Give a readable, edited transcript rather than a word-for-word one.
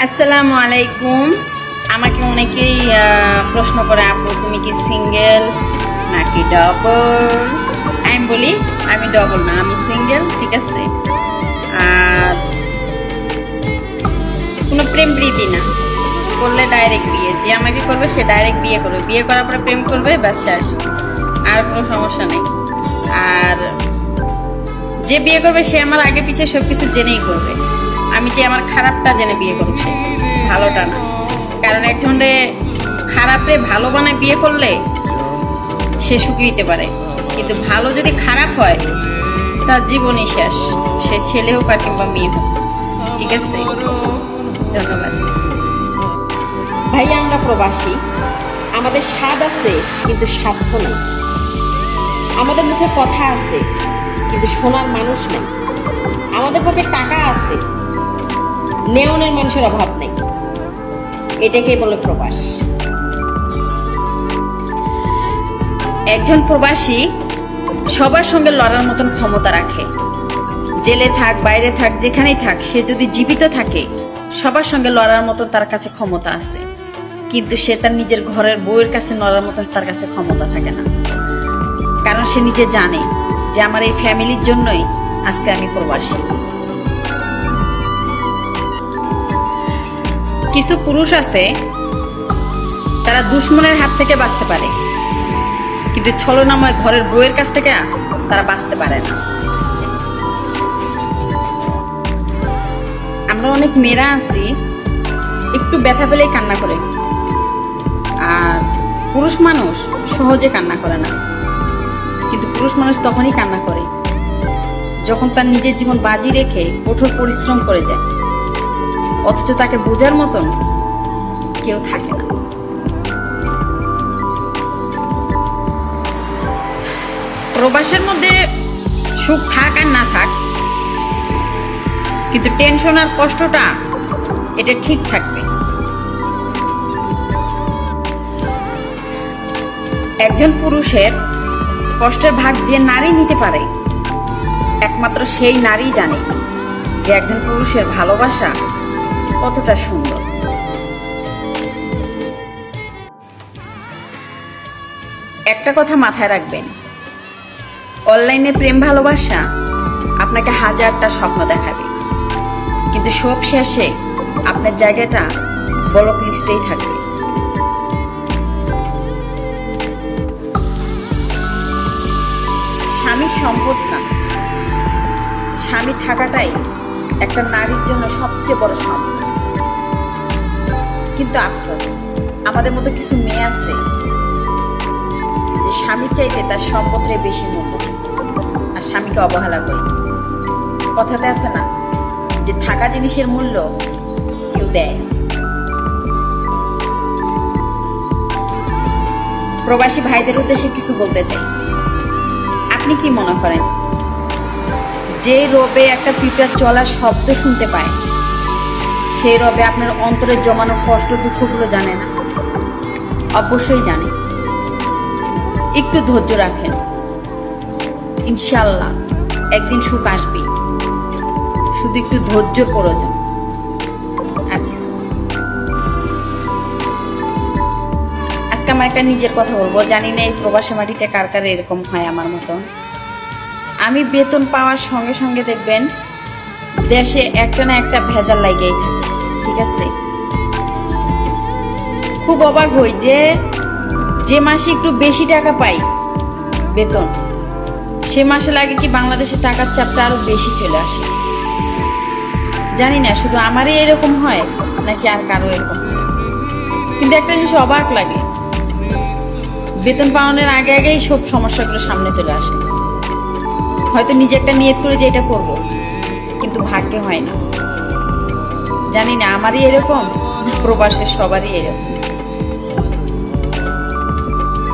আসসালামু আলাইকুম। আমাকে অনেকেই প্রশ্ন করে, আপু তুমি কি সিঙ্গেল নাকি ডবল? আমি বলি আমি ডবল না, আমি সিঙ্গেল, ঠিক আছে। আর কোনো প্রেম প্রীতি না, করলে ডাইরেক্ট বিয়ে। যে আমাকে করবে সে ডাইরেক্ট বিয়ে করবে, বিয়ে করার পরে প্রেম করবে, ব্যাস শেষ, আর কোনো সমস্যা নেই। আর যে বিয়ে করবে সে আমার আগে পিছিয়ে সব কিছু জেনেই করবে। আমি যে আমার খারাপটা জেনে বিয়ে করছি, ভালোটা না। কারণ একজনে খারাপে ভালো বানায় বিয়ে করলে সে সুখী হইতে পারে, কিন্তু ভালো যদি খারাপ হয় তার জীবনই শেষ, সে ছেলে হোক আর কিংবা মেয়ে হোক, ঠিক আছে। ধন্যবাদ ভাইয়া। আমরা প্রবাসী, আমাদের স্বাদ আছে কিন্তু স্বার্থ নেই। আমাদের মুখে কথা আছে কিন্তু শোনার মানুষ নেই। আমাদের পক্ষে টাকা আছে, নেওনের মানুষের অভাব নেই। এটাকেই বলে প্রবাস। একজন প্রবাসী সবার সঙ্গে লড়ার মতন ক্ষমতা রাখে। জেলে থাক, বাইরে থাক, যেখানেই থাক, সে যদি জীবিত থাকে সবার সঙ্গে লড়ার মতন তার কাছে ক্ষমতা আছে। কিন্তু সে তার নিজের ঘরের বউয়ের কাছে লড়ার মতন তার কাছে ক্ষমতা থাকে না। কারণ সে নিজে জানে যে আমার এই ফ্যামিলির জন্যই আজকে আমি প্রবাসী। কিছু পুরুষ আছে তারা দুশ্মনের হাত থেকে বাঁচতে পারে, কিন্তু ছলনাময় ঘরের বউয়ের কাছ থেকে তারা বাঁচতে পারে না। আমরা অনেক মেয়েরা আছি একটু ব্যথা পেলেই কান্না করে, আর পুরুষ মানুষ সহজে কান্না করে না। কিন্তু পুরুষ মানুষ তখনই কান্না করে যখন তার নিজের জীবন বাজি রেখে কঠোর পরিশ্রম করে যায়, অথচ তাকে বোঝার মতন কেউ থাকে না। প্রবাসের মধ্যে সুখ থাক আর না থাক, কিন্তু টেনশন আর কষ্টটা এটা ঠিক থাকবে। একজন পুরুষের কষ্টের ভাগ যে নারী নিতে পারে, একমাত্র সেই নারী জানে যে একজন পুরুষের ভালোবাসা কতটা সুন্দর। একটা কথা মাথায় রাখবেন, অনলাইনে প্রেম ভালোবাসা আপনাকে হাজারটা স্বপ্ন দেখাবে, কিন্তু সব শেষে আপনার জায়গাটা ব্লক লিস্টেই থাকবে। স্বামীর সম্পদ না, স্বামী থাকাটাই একটা নারীর জন্য সবচেয়ে বড় সম্পদ। কিন্তু আফসোস, আমাদের মতো কিছু মেয়ে আছে যে স্বামীর চাইতে তার সম্পদটাই বেশি মূল্য, আর স্বামীকে অবহেলা করে। কথাতে আছে না যে থাকা জিনিসের মূল্য কেউ দেয়। প্রবাসী ভাইদের উদ্দেশ্যে কিছু বলতে চাই। আপনি কি মনে করেন যে রবে একটা পিঁপড়ার চলার শব্দ শুনতে পায়, সেই রবে আপনার অন্তরে জমানো কষ্ট দুঃখগুলো জানে না? অবশ্যই জানে। একটু ধৈর্য রাখেন, ইনশাআল্লাহ একদিন সুখ আসবে। শুধু একটু ধৈর্যর প্রয়োজন, আর কিছু। আজকে আমার একটা নিজের কথা বলবো। জানি না এই প্রবাসী মাটিতে কার কার এরকম হয় আমার মতন। আমি বেতন পাওয়ার সঙ্গে সঙ্গে দেখবেন দেশে একটা না একটা ভেজাল লাগেই থাকে, ঠিক আছে। খুব অবাক হই যে মাসে একটু বেশি টাকা পাই বেতন, সে মাসে লাগে কি বাংলাদেশে টাকার চাপটা আরো বেশি চলে আসে। জানি না শুধু আমারই এরকম হয় নাকি আর কারো এরকম। কিন্তু একটা জিনিস অবাক লাগে, বেতন পাওয়ানোর আগে আগেই সব সমস্যাগুলো সামনে চলে আসে। হয়তো নিজে একটা নিয়ত করে যে এটা করবো, কিন্তু ভাগ্যে হয় না। জানি না আমারই এরকম, প্রবাসের সবারই এরকম।